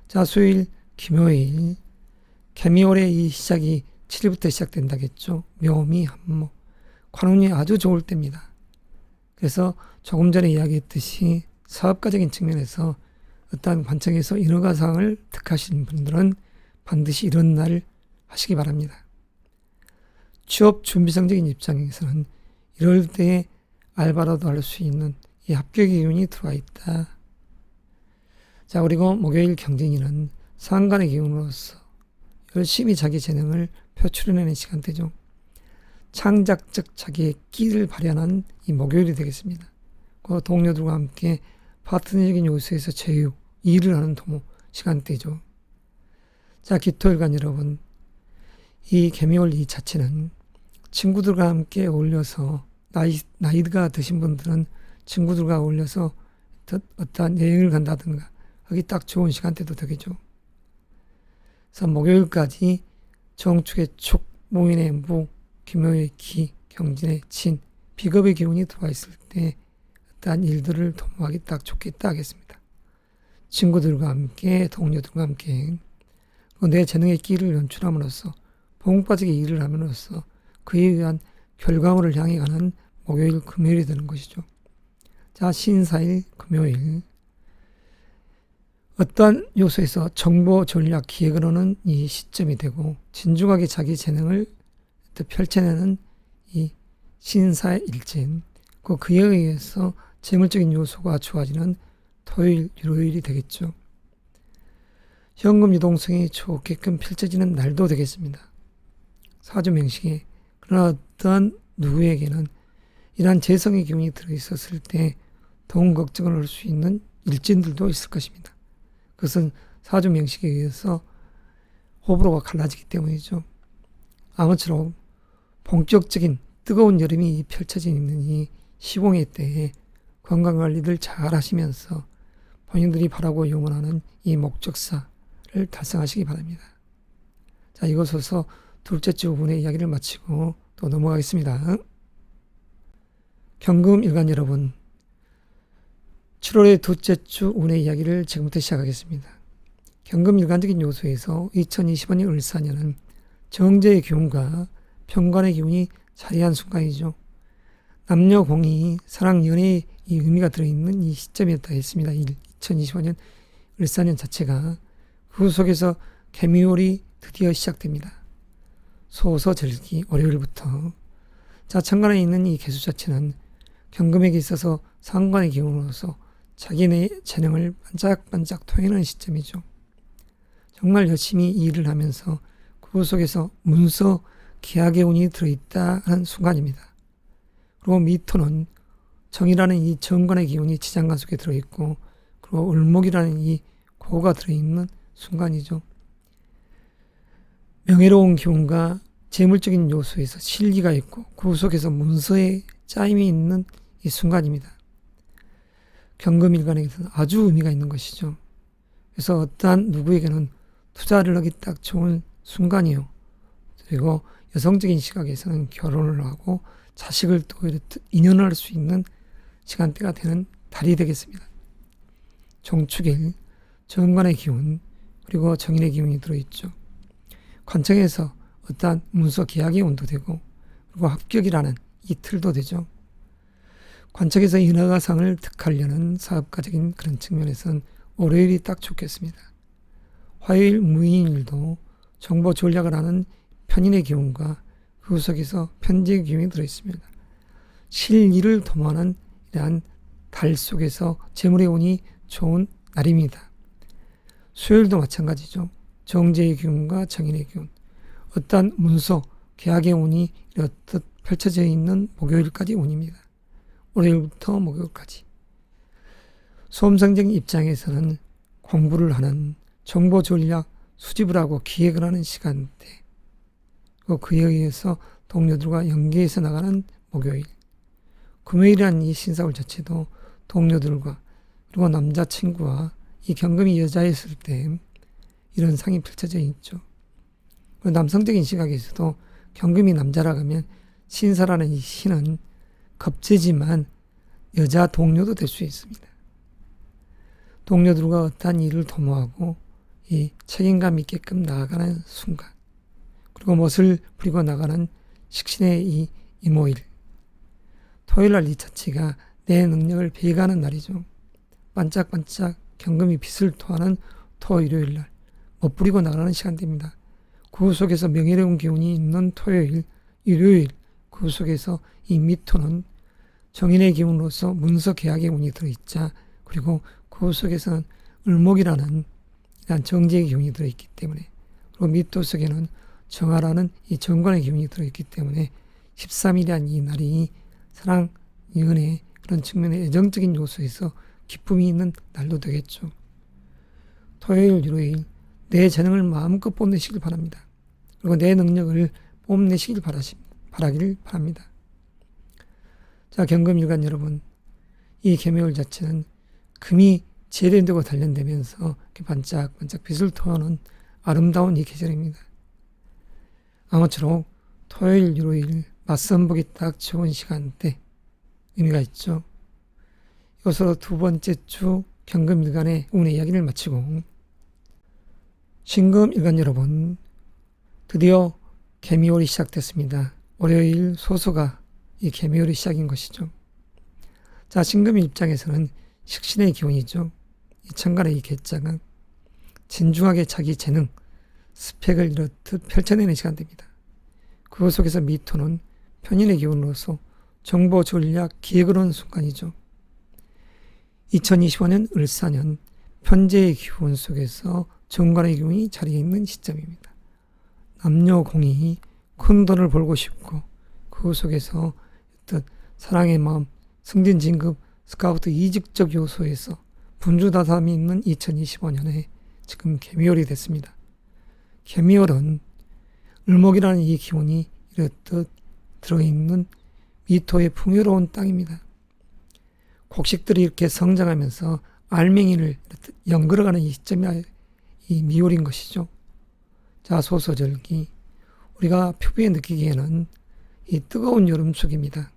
자, 수요일, 김요일, 개미월의 이 시작이 7일부터 시작된다겠죠. 묘미, 한목, 관운이 아주 좋을 때입니다. 그래서 조금 전에 이야기했듯이 사업가적인 측면에서 어떠한 관청에서 인허가사항을 득하시는 분들은 반드시 이런 날을 하시기 바랍니다. 취업 준비성적인 입장에서는 이럴 때에 알바라도 할 수 있는 이 합격의 기운이 들어와 있다. 자, 그리고 목요일 경진이는 상관의 기운으로서 열심히 자기 재능을 표출해내는 시간대죠. 창작적 자기의 끼를 발현한 이 목요일이 되겠습니다. 그 동료들과 함께 파트너적인 요소에서 제휴, 일을 하는 도모 시간대죠. 자, 기토일간 여러분, 이 개미월 이 자체는 친구들과 함께 어울려서 나이가 드신 분들은 친구들과 어울려서 어떠한 여행을 간다든가 하기 딱 좋은 시간대도 되겠죠. 그래서 목요일까지 정축의 촉, 모인의 무, 김묘의 기, 경진의 진, 비겁의 기운이 들어와 있을 때 어떠한 일들을 도모하기 딱 좋겠다 하겠습니다. 친구들과 함께, 동료들과 함께 내 재능의 끼를 연출함으로써 본받지게 일을 함으로써 그에 의한 결과물을 향해 가는 목요일, 금요일이 되는 것이죠. 자, 신사일, 금요일, 어떠한 요소에서 정보, 전략, 기획을 하는 이 시점이 되고 진중하게 자기 재능을 펼쳐내는 이 신사의 일진, 그에 의해서 재물적인 요소가 좋아지는 토요일, 일요일이 되겠죠. 현금 유동성이 좋게끔 펼쳐지는 날도 되겠습니다. 사주명식에. 그러나 어떠한 누구에게는 이러한 재성의 기운이 들어있었을 때 돈 걱정을 할 수 있는 일진들도 있을 것입니다. 그것은 사주명식에 의해서 호불호가 갈라지기 때문이죠. 아무쪼록 본격적인 뜨거운 여름이 펼쳐져 있는 이 시공의 때에 건강관리를 잘 하시면서 본인들이 바라고 용언하는 이 목적사를 달성하시기 바랍니다. 자, 이것으로서 둘째 주 운의 이야기를 마치고 또 넘어가겠습니다. 경금 일간 여러분, 7월의 둘째 주 운의 이야기를 지금부터 시작하겠습니다. 경금 일간적인 요소에서 2025년 을사년은 정제의 기운과 편관의 기운이 자리한 순간이죠. 남녀 공이 사랑 연애의 이 의미가 들어있는 이 시점이었다 했습니다. 2025년 을사년 자체가 그 속에서 개미월이 드디어 시작됩니다. 소서절기 월요일부터. 자, 천간에 있는 이 개수 자체는 경금에게 있어서 상관의 기운으로서 자기네 재능을 반짝반짝 토해내는 시점이죠. 정말 열심히 일을 하면서 그 속에서 문서 계약의 운이 들어있다 하는 순간입니다. 그리고 미토는 정이라는 이 정관의 기운이 지장간 속에 들어있고, 그리고 을목이라는 이 고가 들어있는 순간이죠. 명예로운 기운과 재물적인 요소에서 실기가 있고 그 속에서 문서의 짜임이 있는 이 순간입니다. 경금일간에게서는 아주 의미가 있는 것이죠. 그래서 어떠한 누구에게는 투자를 하기 딱 좋은 순간이요. 그리고 여성적인 시각에서는 결혼을 하고 자식을 또 인연할 수 있는 시간대가 되는 달이 되겠습니다. 정축일, 정관의 기운, 그리고 정인의 기운이 들어있죠. 관청에서 어떠한 문서 계약의 운도 되고, 그리고 합격이라는 이 틀도 되죠. 관청에서 인허가상을 득하려는 사업가적인 그런 측면에서는 월요일이 딱 좋겠습니다. 화요일, 무인일도 정보 전략을 하는 편인의 기운과 그 속에서 편지의 기운이 들어있습니다. 실일을 도모하는 이러한 달 속에서 재물의 운이 좋은 날입니다. 수요일도 마찬가지죠. 정제의 기운과 정인의 기운, 어떠한 문서, 계약의 운이 이렇듯 펼쳐져 있는 목요일까지 운입니다. 월요일부터 목요일까지. 수험생적 입장에서는 공부를 하는, 정보 전략 수집을 하고 기획을 하는 시간대, 그에 의해서 동료들과 연계해서 나가는 목요일. 금요일이라는 이 신사월 자체도 동료들과 그리고 남자친구와 이 경금이 여자였을 때 이런 상이 펼쳐져 있죠. 남성적인 시각에서도 경금이 남자라고 하면 신사라는 이 신은 겁재지만 여자 동료도 될 수 있습니다. 동료들과 어떠한 일을 도모하고 이 책임감 있게끔 나아가는 순간, 그리고 멋을 부리고 나가는 식신의 이 이모일, 토요일 날 이 자체가 내 능력을 배가하는 날이죠. 반짝반짝 경금이 빛을 토하는 토일요일 날 멋부리고 나가는 시간대입니다. 그 속에서 명예로운 기운이 있는 토요일, 일요일, 그 속에서 이 미토는 정인의 기운으로서 문서 계약의 운이 들어있자, 그리고 그 속에서는 을목이라는 정제의 기운이 들어있기 때문에, 그리고 미토 속에는 정화라는 이 정관의 기운이 들어있기 때문에 13일이란 이 날이 사랑, 연애 그런 측면의 애정적인 요소에서 기쁨이 있는 날도 되겠죠. 토요일, 일요일 내 재능을 마음껏 뽐내시길 바랍니다. 그리고 내 능력을 뽐내시길 바라길 바랍니다. 자, 경금일간 여러분, 이 개묘일 자체는 금이 제련되고 단련되면서 이렇게 반짝반짝 빛을 토하는 아름다운 이 계절입니다. 아무쪼록 토요일, 일요일 맞선보기 딱 좋은 시간대 의미가 있죠. 이것으로 두 번째 주 경금일간의 운의 이야기를 마치고, 신금일간 여러분, 드디어 개미월이 시작됐습니다. 월요일 소소가 이 개미월이 시작인 것이죠. 자, 신금의 입장에서는 식신의 기운이죠. 이 천간의 이 개자가 진중하게 자기 재능, 스펙을 이렇듯 펼쳐내는 시간대입니다. 그 속에서 미토는 편인의 기운으로서 정보, 전략, 기획을 하는 순간이죠. 2025년 을사년 편재의 기운 속에서 정관의 기운이 자리에 있는 시점입니다. 남녀 공이 큰 돈을 벌고 싶고, 그 속에서 어떤 사랑의 마음, 승진, 진급, 스카우트 이직적 요소에서 분주다담이 있는 2025년에 지금 개미월이 됐습니다. 개미월은 을목이라는 이 기운이 이렇듯 들어있는 미토의 풍요로운 땅입니다. 곡식들이 이렇게 성장하면서 알맹이를 연결어가는 이 시점이 이 미월인 것이죠. 자, 소소절기, 우리가 표비에 느끼기에는 이 뜨거운 여름 속입니다.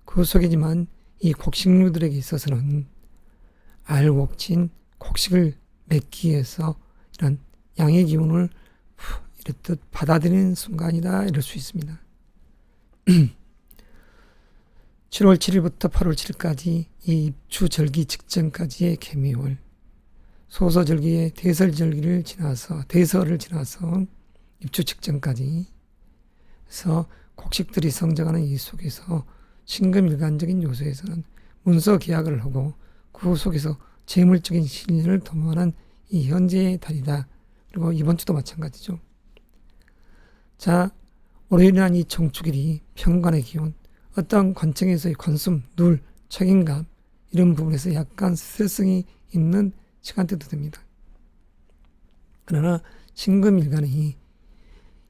그 속이지만 이 곡식류들에게 있어서는 알곡진 곡식을 맺기 위해서 이런 양의 기운을 이렇듯 받아들이는 순간이다, 이럴 수 있습니다. 7월 7일부터 8월 7일까지 이 입추절기 직전까지의 개미월, 소소절기의 대설절기를 지나서, 대설을 지나서 입추 직전까지 해서 곡식들이 성장하는 이 속에서 신금일간적인 요소에서는 문서 계약을 하고, 그 속에서 재물적인 실리를 도모하는 이 현재의 달이다. 그리고 이번 주도 마찬가지죠. 자, 월요일이란 이 정축일이 평관의 기운, 어떤 관청에서의 관습, 눌, 책임감 이런 부분에서 약간 스트레스성이 있는 시간대도 됩니다. 그러나 신금일간이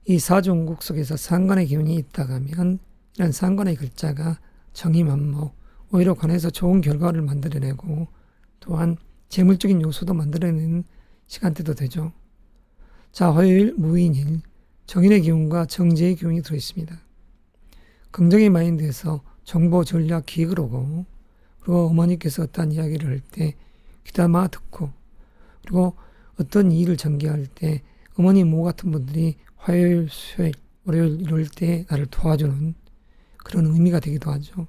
이 사주운국 속에서 상관의 기운이 있다가 하면 이런 상관의 글자가 정의만목, 오히려 관해서 좋은 결과를 만들어내고, 또한 재물적인 요소도 만들어내는 시간대도 되죠. 자, 화요일 무인일, 정인의 기운과 정제의 기운이 들어있습니다. 긍정의 마인드에서 정보, 전략, 기획을 하고, 그리고 어머니께서 어떤 이야기를 할 때 귀담아 듣고, 그리고 어떤 일을 전개할 때 어머니 모 같은 분들이 화요일, 수요일, 월요일 이럴 때 나를 도와주는 그런 의미가 되기도 하죠.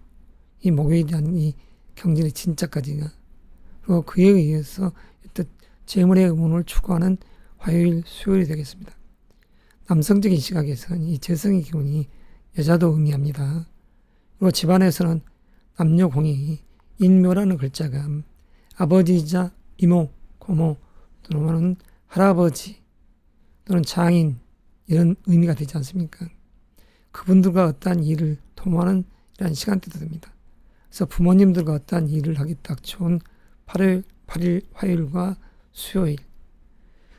이 목요일에 대한 이 경진의 진짜까지가, 그리고 그에 의해서 어떤 재물의 의문을 추구하는 화요일, 수요일이 되겠습니다. 남성적인 시각에서는 이 재성의 기운이 여자도 의미합니다. 그리고 집안에서는 남녀공이 인묘라는 글자가 아버지이자 이모, 고모 또는 할아버지 또는 장인 이런 의미가 되지 않습니까? 그분들과 어떠한 일을 도모하는 이런 시간대도 됩니다. 그래서 부모님들과 어떠한 일을 하기 딱 좋은 8일 화요일과 수요일,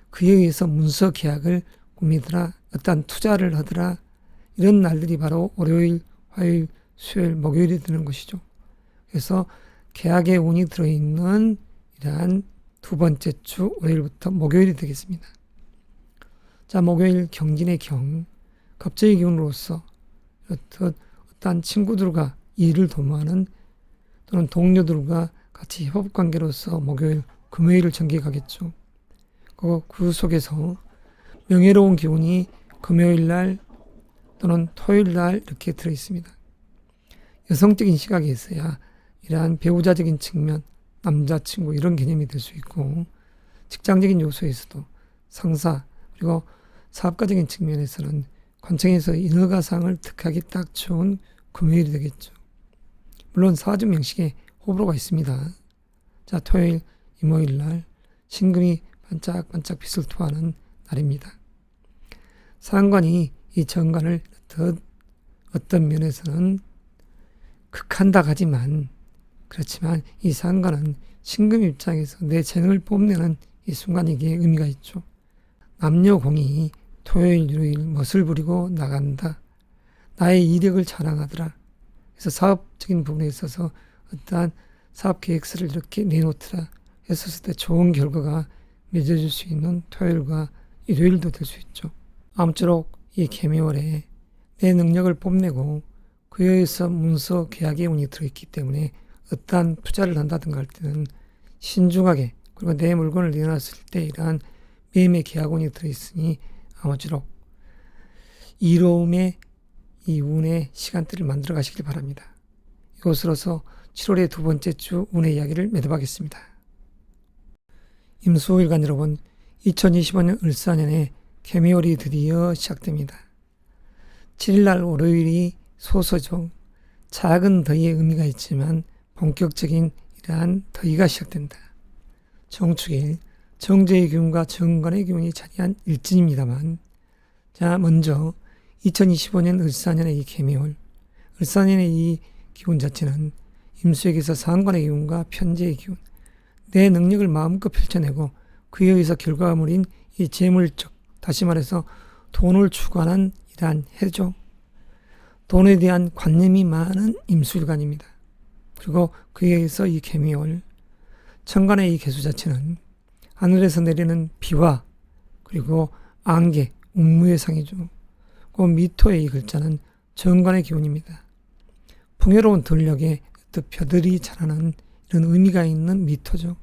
그에 의해서 문서 계약을 꾸미더라, 어떠한 투자를 하더라, 이런 날들이 바로 월요일, 화요일, 수요일, 목요일이 되는 것이죠. 그래서 계약의 운이 들어있는 이러한 두 번째 주 월요일부터 목요일이 되겠습니다. 자, 목요일 경진의 경, 겁재의 기운으로서 어떠한 친구들과 일을 도모하는, 또는 동료들과 같이 협업관계로서 목요일, 금요일을 전개하겠죠. 그 속에서 명예로운 기운이 금요일 날 또는 토요일 날 이렇게 들어있습니다. 여성적인 시각에 있어야 이러한 배우자적인 측면, 남자친구 이런 개념이 될 수 있고, 직장적인 요소에서도 상사 그리고 사업가적인 측면에서는 관청에서 인허가상을 득하기 딱 좋은 금요일이 되겠죠. 물론 사주 명식에 호불호가 있습니다. 자, 토요일, 이모일 날 신금이 반짝반짝 빛을 토하는 날입니다. 상관이 이 정관을 어떤 면에서는 극한다 하지만, 그렇지만 이 상관은 신금 입장에서 내 재능을 뽐내는 이 순간이기에 의미가 있죠. 남녀공이 토요일, 일요일 멋을 부리고 나간다. 나의 이력을 자랑하더라. 그래서 사업적인 부분에 있어서 어떠한 사업 계획서를 이렇게 내놓더라 했었을 때 좋은 결과가 맺어질 수 있는 토요일과 일요일도 될 수 있죠. 아무쪼록 이 개묘월에 내 능력을 뽐내고 그에 의해서 문서 계약의 운이 들어있기 때문에 어떠한 투자를 한다든가 할 때는 신중하게, 그리고 내 물건을 내놨을 때 이러한 매매 계약운이 들어있으니 아무쪼록 이로움의 이 운의 시간대를 만들어 가시길 바랍니다. 이것으로서 7월의 두 번째 주 운의 이야기를 매듭하겠습니다. 임수일간 여러분, 2025년 을사년에 개묘월이 드디어 시작됩니다. 7일날 월요일이 소서죠. 작은 더위의 의미가 있지만 본격적인 이러한 더위가 시작된다. 정축일, 정제의 기운과 정관의 기운이 자리한 일진입니다만, 자, 먼저 2025년 을사년의 이 개묘월, 을사년의 이 기운 자체는 임수에게서 상관의 기운과 편재의 기운, 내 능력을 마음껏 펼쳐내고 그에 의해서 결과물인 이 재물적, 다시 말해서 돈을 추구하는 이러한 해죠. 돈에 대한 관념이 많은 임수일간입니다. 그리고 그에 의해서 이 개묘월, 천간의 이 개수 자체는 하늘에서 내리는 비와 그리고 안개, 운무의 상이죠. 그 미토의 이 글자는 정관의 기운입니다. 풍요로운 들녘에 또 벼들이 자라는 이런 의미가 있는 미토죠.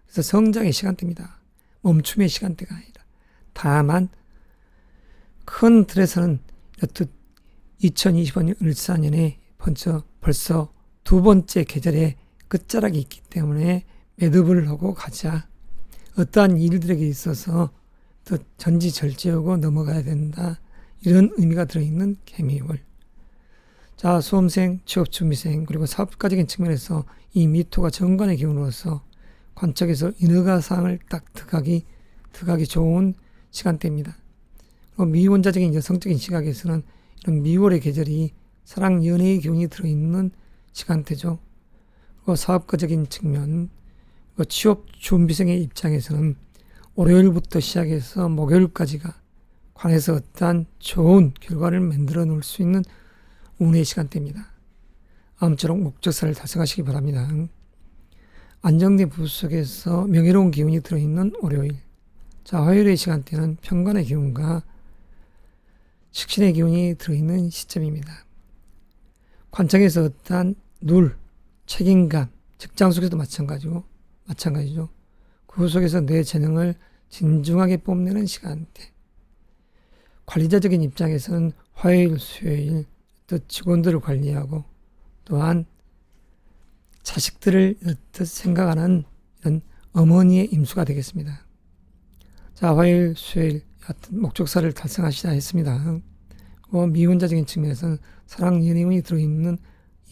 그래서 성장의 시간대입니다. 멈춤의 시간대가 아니라. 다만 큰 틀에서는 이렇듯 2025년 을사년에 벌써 두 번째 계절의 끝자락이 있기 때문에 매듭을 하고 가자. 어떠한 일들에게 있어서 또 전지절제하고 넘어가야 된다. 이런 의미가 들어있는 개미월. 자, 수험생, 취업준비생, 그리고 사업가적인 측면에서 이 미토가 정관의 기운으로서 관청에서 인허가상을 딱 득하기 좋은 시간대입니다. 그리고 미혼자적인 여성적인 시각에서는 이런 미월의 계절이 사랑, 연애의 기운이 들어있는 시간대죠. 그리고 사업가적인 측면, 그리고 취업 준비생의 입장에서는 월요일부터 시작해서 목요일까지가 관해서 어떠한 좋은 결과를 만들어 놓을 수 있는 운의 시간대입니다. 아무쪼록 목적사를 달성하시기 바랍니다. 안정된 부부 속에서 명예로운 기운이 들어있는 월요일. 자, 화요일의 시간대는 편관의 기운과 식신의 기운이 들어있는 시점입니다. 관청에서 어떠한 책임감, 직장 속에서도 마찬가지죠. 그 속에서 내 재능을 진중하게 뽐내는 시간대. 관리자적인 입장에서는 화요일, 수요일 또 직원들을 관리하고 또한 자식들을 생각하는 이런 어머니의 임수가 되겠습니다. 자, 화요일, 수요일 목적사를 달성하시자 했습니다. 미혼자적인 측면에서는 사랑, 연애운이 들어있는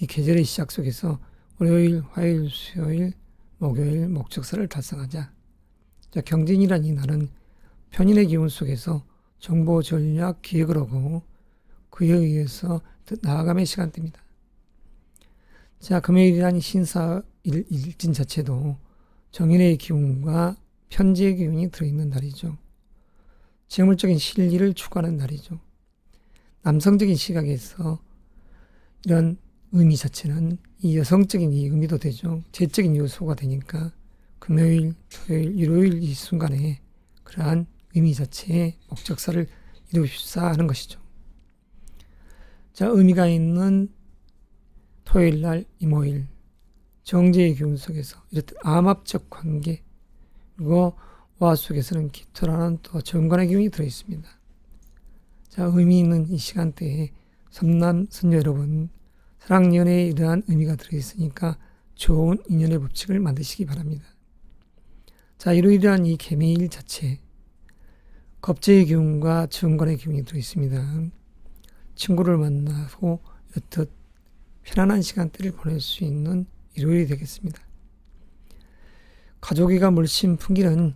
이 계절의 시작 속에서 월요일, 화요일, 수요일, 목요일 목적사를 달성하자. 자, 경진이란 이 날은 편인의 기운 속에서 정보, 전략, 기획을 하고 그에 의해서 나아감의 시간대입니다. 자, 금요일이란 신사 일진 자체도 정인의 기운과 편지의 기운이 들어있는 날이죠. 재물적인 실리를 추구하는 날이죠. 남성적인 시각에서 이런 의미 자체는 이 여성적인 이 의미도 되죠. 재적인 요소가 되니까 금요일, 토요일, 일요일 이 순간에 그러한 의미 자체의 목적사를 이루십사 하는 것이죠. 자, 의미가 있는 토요일 날, 이모일, 정제의 기운 속에서 이렇듯 암합적 관계, 그리고 화 속에서는 기토라는 또 정관의 기운이 들어있습니다. 자, 의미 있는 이 시간대에 선남, 선녀 여러분, 사랑, 연애에 이러한 의미가 들어있으니까 좋은 인연의 법칙을 만드시기 바랍니다. 자, 이러이러한 이 개미일 자체, 겁재의 기운과 정관의 기운이 들어있습니다. 친구를 만나고 이렇듯 편안한 시간대를 보낼 수 있는 일요일이 되겠습니다. 가족이가 물씬 풍기는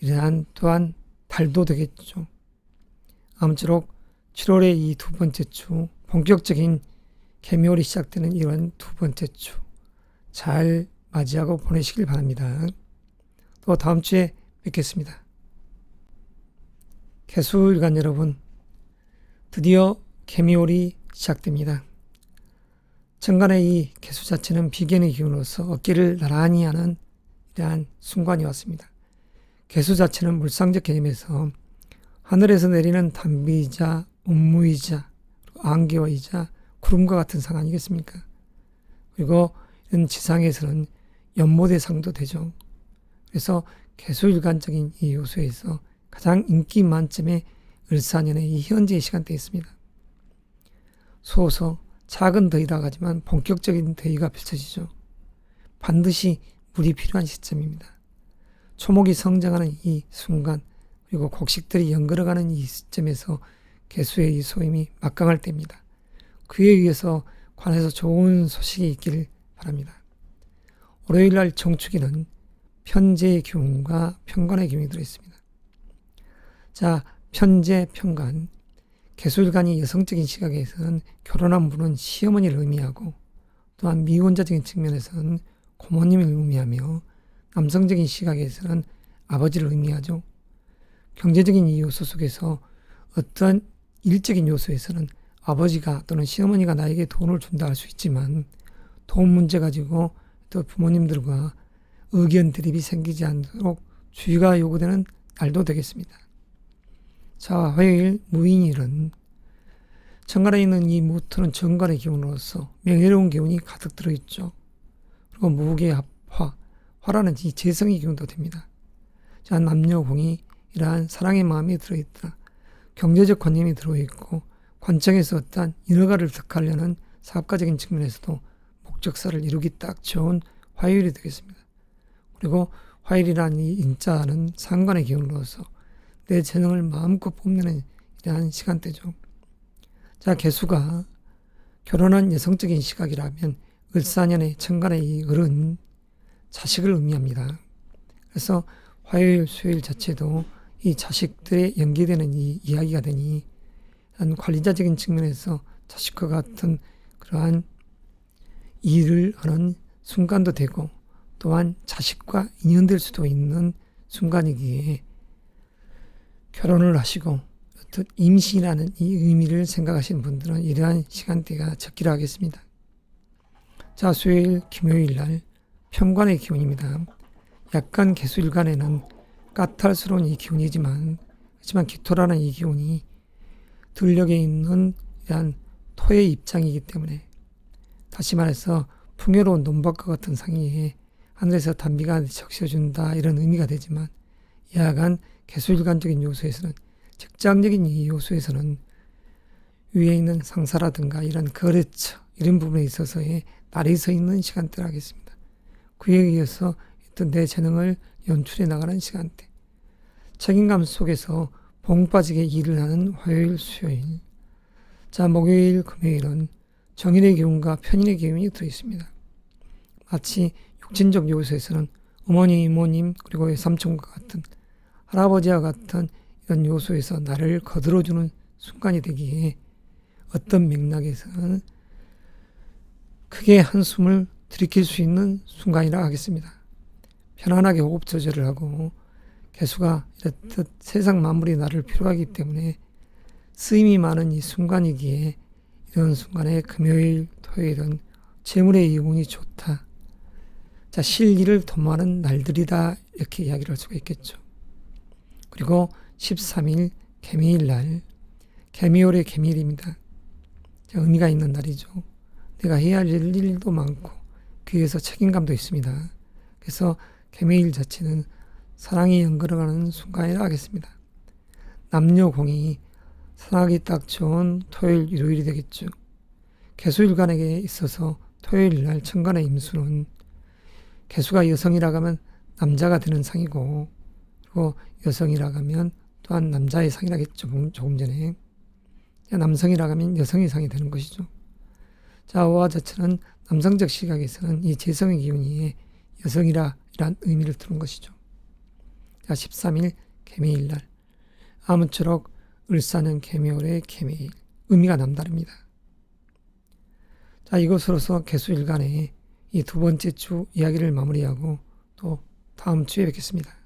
이러한 또한 달도 되겠죠. 아무쪼록 7월의 이 두 번째 주, 본격적인 개묘월이 시작되는 이런 두 번째 주 잘 맞이하고 보내시길 바랍니다. 또 다음 주에 뵙겠습니다. 개수일간 여러분, 드디어 개묘월이 시작됩니다. 천간의 이 개수 자체는 비견의 기운으로서 어깨를 나란히 하는 이러한 순간이 왔습니다. 개수 자체는 물상적 개념에서 하늘에서 내리는 단비이자 운무이자 안개와이자 구름과 같은 상 아니겠습니까? 그리고 이런 지상에서는 연모대상도 되죠. 그래서 개수일간적인 이 요소에서 가장 인기 만점의 을사년의 이 현재의 시간대에 있습니다. 소소 작은 더위다 하지만 본격적인 더위가 펼쳐지죠. 반드시 물이 필요한 시점입니다. 초목이 성장하는 이 순간, 그리고 곡식들이 연걸어가는 이 시점에서 개수의 이 소임이 막강할 때입니다. 그에 의해서 관해서 좋은 소식이 있기를 바랍니다. 월요일날 정축일은 편재의 기운과 편관의 기운이 들어있습니다. 자, 편재, 편관, 개수일간이 여성적인 시각에서는 결혼한 분은 시어머니를 의미하고, 또한 미혼자적인 측면에서는 고모님을 의미하며, 남성적인 시각에서는 아버지를 의미하죠. 경제적인 이 요소 속에서 어떤 일적인 요소에서는 아버지가 또는 시어머니가 나에게 돈을 준다 할 수 있지만, 돈 문제 가지고 또 부모님들과 의견 대립이 생기지 않도록 주의가 요구되는 날도 되겠습니다. 자, 화요일 무인일은 천간에 있는 이 무토는 정관의 기운으로서 명예로운 기운이 가득 들어있죠. 그리고 무게 합화, 화라는 이 재성의 기운도 됩니다. 자, 남녀공이 이러한 사랑의 마음이 들어있다. 경제적 관념이 들어있고, 관청에서 어떠한 인허가를 득하려는 사업가적인 측면에서도 목적사를 이루기 딱 좋은 화요일이 되겠습니다. 그리고 화요일이라는 이 인자는 상관의 기운으로서 내 재능을 마음껏 뽐내는 이러한 시간대죠. 자, 개수가 결혼한 여성적인 시각이라면 을사년의 천간의 이 을은 자식을 의미합니다. 그래서 화요일, 수요일 자체도 이 자식들에 연계되는 이 이야기가 되니 관리자적인 측면에서 자식과 같은 그러한 일을 하는 순간도 되고, 또한 자식과 인연될 수도 있는 순간이기에 결혼을 하시고 어떤 임신이라는 이 의미를 생각하시는 분들은 이러한 시간대가 적기로 하겠습니다. 자, 수요일, 금요일 날 편관의 기운입니다. 약간 개수일간에는 까탈스러운 이 기운이지만, 하지만 기토라는 이 기운이 들녘에 있는 이러한 토의 입장이기 때문에, 다시 말해서 풍요로운 논밭과 같은 상의에 하늘에서 단비가 적셔준다 이런 의미가 되지만, 야간 개수일간적인 요소에서는, 직장적인 이 요소에서는 위에 있는 상사라든가 이런 거래처 이런 부분에 있어서의 날이 서 있는 시간대를 하겠습니다. 그에 의해서 어떤 내 재능을 연출해 나가는 시간대, 책임감 속에서 봉 빠지게 일을 하는 화요일, 수요일. 자, 목요일, 금요일은 정인의 기운과 편인의 기운이 들어있습니다. 마치 육친적 요소에서는 어머니, 이모님, 그리고 외삼촌과 같은, 할아버지와 같은 이런 요소에서 나를 거들어주는 순간이 되기에 어떤 맥락에서는 크게 한숨을 들이킬 수 있는 순간이라 하겠습니다. 편안하게 호흡 조절을 하고, 개수가 이렇듯 세상 만물이 나를 필요하기 때문에 쓰임이 많은 이 순간이기에 이런 순간에 금요일, 토요일은 재물의 이운이 좋다. 자, 실일을 도모하는 날들이다. 이렇게 이야기를 할 수가 있겠죠. 그리고 13일 개미일 날, 개미월의 개미일입니다. 의미가 있는 날이죠. 내가 해야 할 일도 많고 그에서 책임감도 있습니다. 그래서 개미일 자체는 사랑이 연결어가는 순간이라 하겠습니다. 남녀공이 사랑하기 딱 좋은 토요일, 일요일이 되겠죠. 개수일간에게 있어서 토요일날 천간의 임수는 개수가 여성이라고 하면 남자가 되는 상이고, 그리고 여성이라고 하면 또한 남자의 상이라겠죠. 조금 전에. 남성이라고 하면 여성의 상이 되는 것이죠. 자, 오화 자체는 남성적 시각에서는 이 재성의 기운이 여성이란 의미를 두는 것이죠. 자, 13일 개미일날. 아무쪼록 을사는 개미월의 개미일. 의미가 남다릅니다. 자, 이것으로서 개수일간의 이 두 번째 주 이야기를 마무리하고 또 다음 주에 뵙겠습니다.